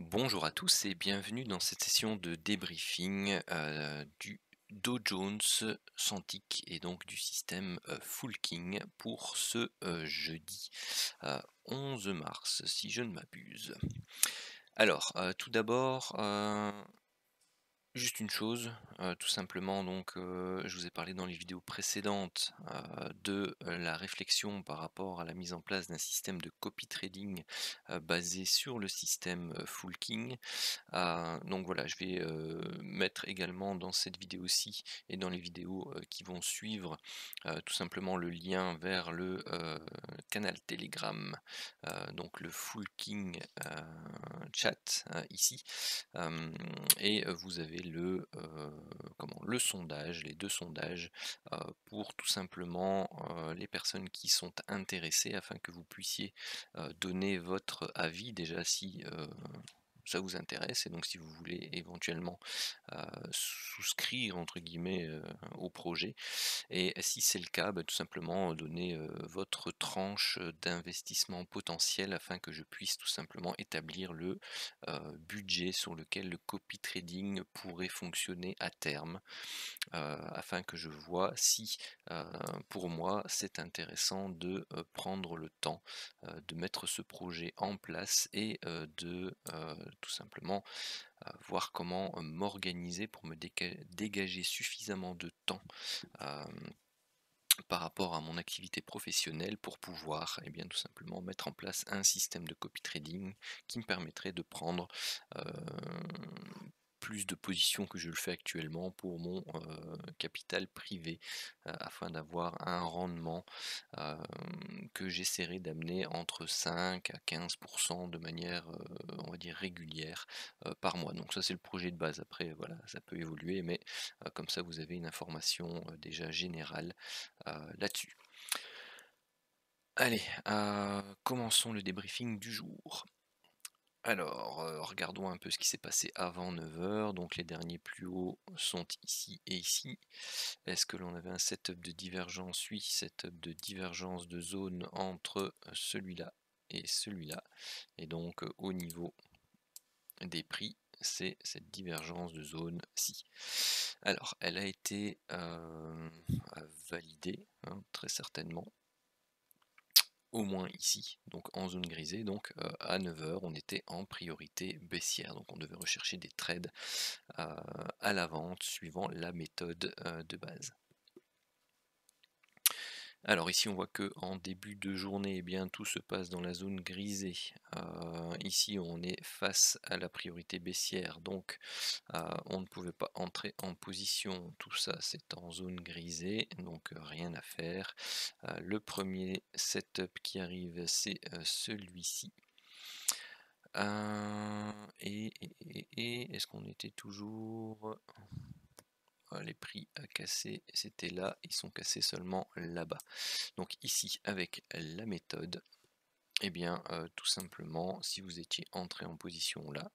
Bonjour à tous et bienvenue dans cette session de débriefing du Dow Jones Santic et donc du système Full King pour ce jeudi 11 mars si je ne m'abuse. Alors tout d'abord, juste une chose, tout simplement donc, je vous ai parlé dans les vidéos précédentes, de, la réflexion par rapport à la mise en place d'un système de copy trading, basé sur le système, Full King. Donc voilà, je vais, mettre également dans cette vidéo-ci et dans les vidéos, qui vont suivre, tout simplement le lien vers le, canal Telegram, donc le Full King, chat, ici. Et vous avez le sondage, les 2 sondages, pour tout simplement, les personnes qui sont intéressées afin que vous puissiez, donner votre avis déjà si, ça vous intéresse et donc si vous voulez éventuellement, «souscrire» entre guillemets, au projet et si c'est le cas, bah, tout simplement, donner, votre tranche, d'investissement potentiel afin que je puisse tout simplement établir le, budget sur lequel le copy trading pourrait fonctionner à terme, afin que je vois si, heu, pour moi c'est intéressant de, prendre le temps, de mettre ce projet en place et de, tout simplement, voir comment, m'organiser pour me dégager suffisamment de temps, hem, par rapport à mon activité professionnelle pour pouvoir, eh bien, tout simplement mettre en place un système de copy trading qui me permettrait de prendre, plus de positions que je le fais actuellement pour mon, capital privé, afin d'avoir un rendement, que j'essaierai d'amener entre 5 à 15 de manière, on va dire régulière, par mois. Donc ça c'est le projet de base. Après voilà, ça peut évoluer, mais, comme ça vous avez une information, déjà générale, là-dessus. Allez, commençons le débriefing du jour. Alors, regardons un peu ce qui s'est passé avant 9 heures. Donc les derniers plus hauts sont ici et ici. Est-ce que l'on avait un setup de divergence? Oui, setup de divergence de zone entre celui-là et celui-là. Et donc au niveau des prix, c'est cette divergence de zone-ci. Alors, elle a été validée, hein, très certainement. Au moins ici, donc en zone grisée, donc à 9 heures, on était en priorité baissière, donc on devait rechercher des trades à la vente suivant la méthode de base. Alors ici on voit que en début de journée, eh bien, tout se passe dans la zone grisée. Ici on est face à la priorité baissière, donc on ne pouvait pas entrer en position. Tout ça c'est en zone grisée, donc rien à faire. Le premier setup qui arrive c'est celui-ci. Est-ce qu'on était toujours... les prix à casser, c'était là, ils sont cassés seulement là-bas. Donc ici, avec la méthode, eh bien, tout simplement, si vous étiez entré en position là,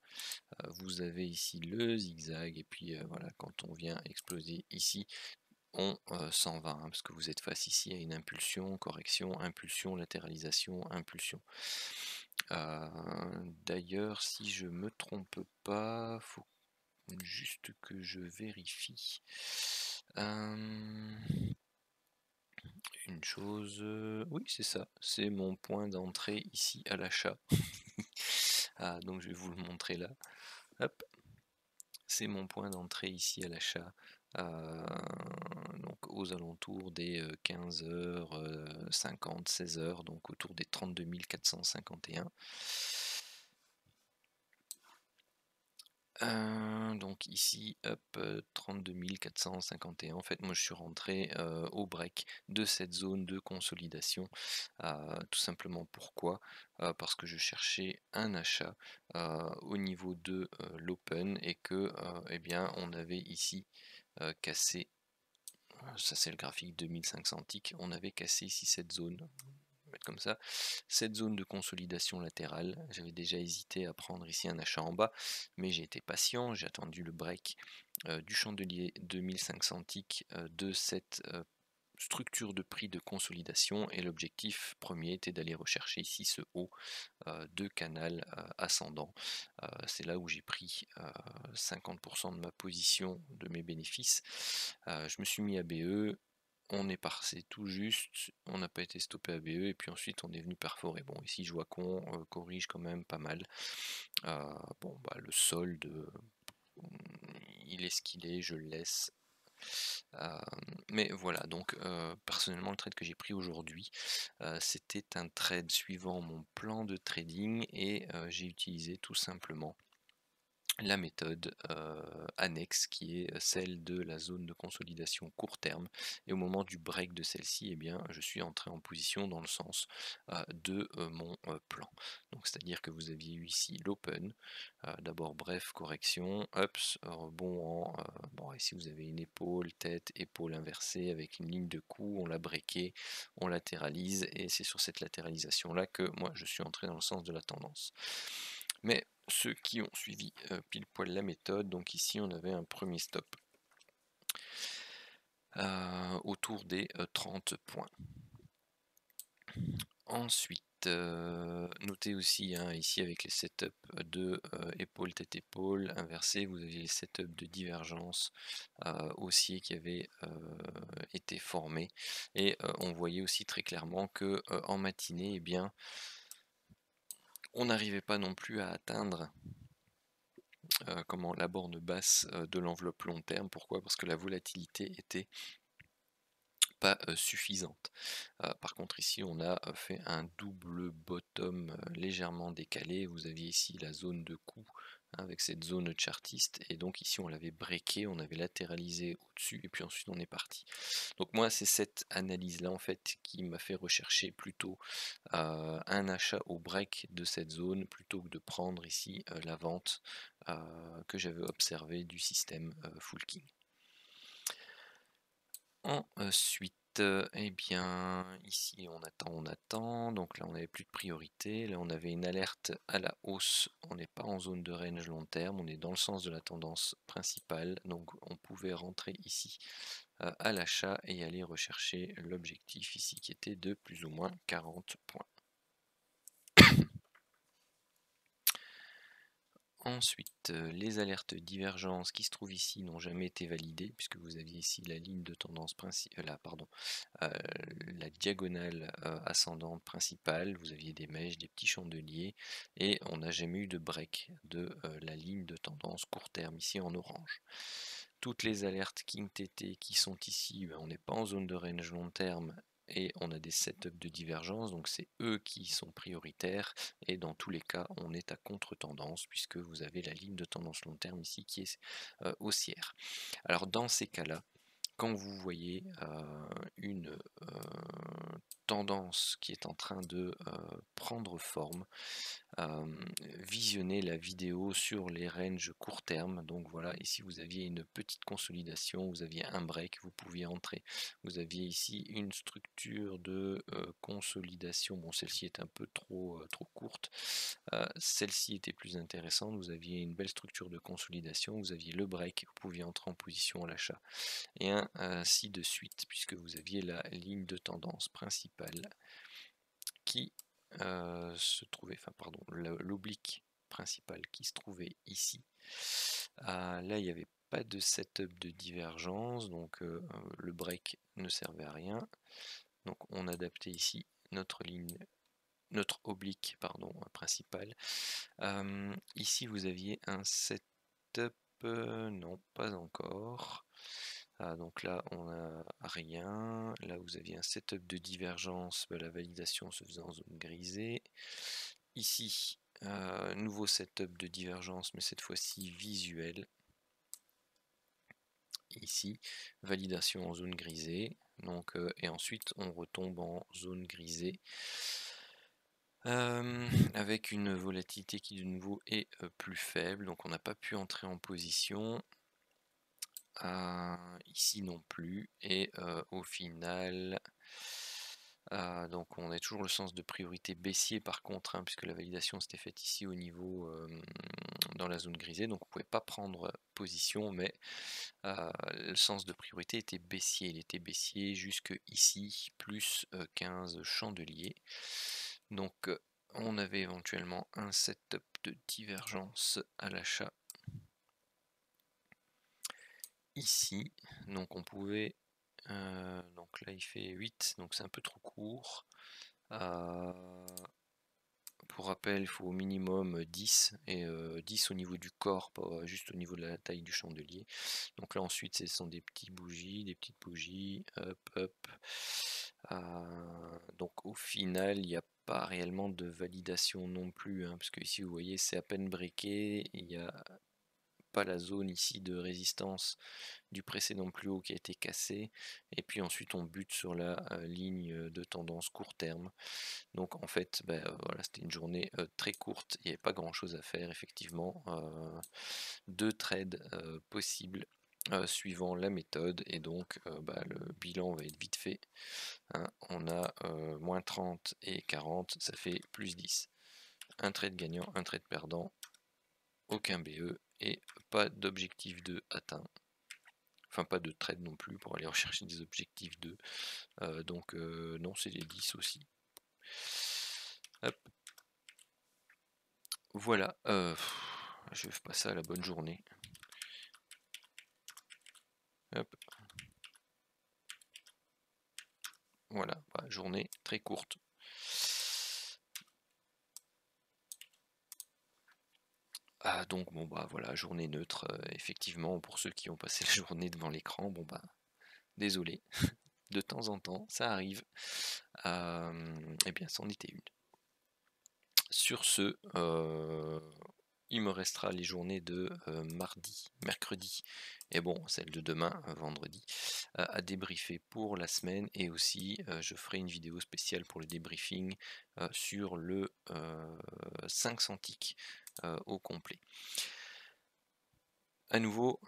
vous avez ici le zigzag, et puis voilà, quand on vient exploser ici, on s'en va, hein, parce que vous êtes face ici à une impulsion, correction, impulsion, latéralisation, impulsion. D'ailleurs, si je me trompe pas, faut juste que je vérifie. Une chose, oui c'est ça, c'est mon point d'entrée ici à l'achat. Donc je vais vous le montrer là. Hop, c'est mon point d'entrée ici à l'achat, donc aux alentours des, 15h50, 16h, donc autour des 32 451. Donc ici, hop, 32 451. En fait, moi, je suis rentré, au break de cette zone de consolidation. Tout simplement pourquoi? Parce que je cherchais un achat, au niveau de, l'open et que, eh bien, on avait ici, cassé, ça c'est le graphique 2500 ticks, on avait cassé ici cette zone, mettre comme ça, cette zone de consolidation latérale. J'avais déjà hésité à prendre ici un achat en bas, mais j'ai été patient, j'ai attendu le break du chandelier 2500 ticks de cette structure de prix de consolidation et l'objectif premier était d'aller rechercher ici ce haut de canal ascendant. C'est là où j'ai pris 50% de ma position de mes bénéfices. Je me suis mis à BE, on est passé tout juste, on n'a pas été stoppé à BE et puis ensuite on est venu perforer. Bon, ici je vois qu'on corrige quand même pas mal. Bon, bah, le solde, il est ce qu'il est, je le laisse. Mais voilà, donc personnellement le trade que j'ai pris aujourd'hui, c'était un trade suivant mon plan de trading et j'ai utilisé tout simplement la méthode annexe qui est celle de la zone de consolidation court terme, et au moment du break de celle-ci, eh bien, je suis entré en position dans le sens de mon plan. Donc c'est à dire que vous aviez eu ici l'open, d'abord bref correction, ups, rebond en bon, ici vous avez une épaule, tête, épaule inversée avec une ligne de coup, on l'a breaké, on latéralise et c'est sur cette latéralisation là que moi je suis entré dans le sens de la tendance. Mais ceux qui ont suivi pile poil la méthode, donc ici on avait un premier stop autour des 30 points. Ensuite, notez aussi ici avec les setups de épaule tête épaule inversé, vous aviez les setups de divergence haussier qui avaient été formés, et on voyait aussi très clairement que en matinée, eh bien, on n'arrivait pas non plus à atteindre la borne basse de l'enveloppe long terme. Pourquoi? Parce que la volatilité était pas suffisante. Par contre ici on a fait un double bottom légèrement décalé. Vous aviez ici la zone de coup avec cette zone chartiste, et donc ici on l'avait breaké, on avait latéralisé au-dessus et puis ensuite on est parti. Donc moi c'est cette analyse là en fait qui m'a fait rechercher plutôt un achat au break de cette zone plutôt que de prendre ici la vente que j'avais observé du système Full King. Ensuite, eh bien, ici on attend, donc là on n'avait plus de priorité, là on avait une alerte à la hausse, on n'est pas en zone de range long terme, on est dans le sens de la tendance principale, donc on pouvait rentrer ici à l'achat et aller rechercher l'objectif ici qui était de plus ou moins 40 points. Ensuite, les alertes divergence qui se trouvent ici n'ont jamais été validées, puisque vous aviez ici la ligne de tendance principale, la diagonale ascendante principale, vous aviez des mèches, des petits chandeliers, et on n'a jamais eu de break de la ligne de tendance court terme ici en orange. Toutes les alertes King TT qui sont ici, on n'est pas en zone de range long terme et on a des setups de divergence, donc c'est eux qui sont prioritaires, et dans tous les cas on est à contre-tendance puisque vous avez la ligne de tendance long terme ici qui est haussière. Alors dans ces cas-là, quand vous voyez une tendance qui est en train de prendre forme, visionnez la vidéo sur les ranges court terme. Donc voilà, ici vous aviez une petite consolidation, vous aviez un break, vous pouviez entrer. Vous aviez ici une structure de consolidation, bon celle-ci est un peu trop courte, celle-ci était plus intéressante, vous aviez une belle structure de consolidation, vous aviez le break, vous pouviez entrer en position à l'achat, et ainsi de suite, puisque vous aviez la ligne de tendance principale qui se trouvait, enfin pardon, l'oblique principal qui se trouvait ici. Là, il n'y avait pas de setup de divergence, donc le break ne servait à rien. Donc on adaptait ici notre ligne, notre oblique pardon, principal. Ici, vous aviez un setup, non, pas encore. Donc là, on n'a rien. Là, vous aviez un setup de divergence, la validation se faisait en zone grisée. Ici, nouveau setup de divergence, mais cette fois-ci visuel. Ici, validation en zone grisée. Donc, et ensuite, on retombe en zone grisée. Avec une volatilité qui de nouveau est plus faible, donc on n'a pas pu entrer en position. Ici non plus, et au final donc on a toujours le sens de priorité baissier par contre, puisque la validation s'était faite ici au niveau dans la zone grisée, donc on pouvait pas prendre position, mais le sens de priorité était baissier. Il était baissier jusque ici, plus 15 chandeliers. Donc on avait éventuellement un setup de divergence à l'achat ici. Donc on pouvait, donc là il fait 8, donc c'est un peu trop court. Pour rappel, il faut au minimum 10 et 10 au niveau du corps, pas juste au niveau de la taille du chandelier. Donc là ensuite ce sont des petites bougies, hop hop. Donc au final il n'y a pas réellement de validation non plus, hein, parce que ici vous voyez c'est à peine briqué, il n'y a pas la zone ici de résistance du précédent plus haut qui a été cassé, et puis ensuite on bute sur la ligne de tendance court terme. Donc en fait, voilà, c'était une journée très courte, il n'y avait pas grand chose à faire effectivement. 2 trades possibles suivant la méthode, et donc le bilan va être vite fait, hein. On a moins 30 et 40, ça fait plus 10. Un trade gagnant, un trade perdant, aucun BE et pas d'objectif 2 atteint. Enfin pas de trade non plus pour aller rechercher des objectifs 2. Donc non, c'est des 10 aussi. Hop. Voilà, je vais passer à la bonne journée. Hop. Voilà, journée très courte. Donc bon voilà, journée neutre, effectivement, pour ceux qui ont passé la journée devant l'écran, bon désolé, de temps en temps, ça arrive. Et bien c'en était une. Sur ce, il me restera les journées de mardi, mercredi et bon, celle de demain, vendredi, à débriefer pour la semaine, et aussi je ferai une vidéo spéciale pour le débriefing sur le 500 ticks au complet. À nouveau,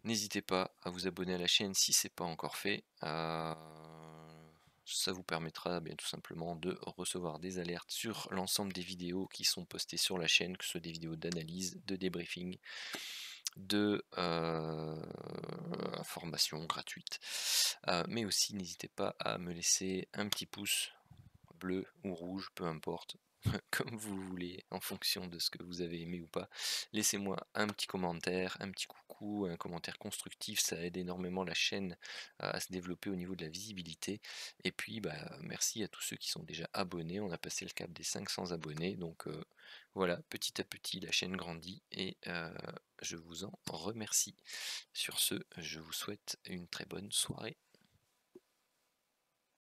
n'hésitez pas à vous abonner à la chaîne si ce n'est pas encore fait. Ça vous permettra bien tout simplement de recevoir des alertes sur l'ensemble des vidéos qui sont postées sur la chaîne, que ce soit des vidéos d'analyse, de débriefing, de informations gratuites. Mais aussi n'hésitez pas à me laisser un petit pouce bleu ou rouge, peu importe, comme vous voulez, en fonction de ce que vous avez aimé ou pas. Laissez-moi un petit commentaire, un petit coucou, un commentaire constructif, ça aide énormément la chaîne à se développer au niveau de la visibilité. Et puis merci à tous ceux qui sont déjà abonnés, on a passé le cap des 500 abonnés, donc voilà, petit à petit la chaîne grandit, et je vous en remercie. Sur ce, je vous souhaite une très bonne soirée.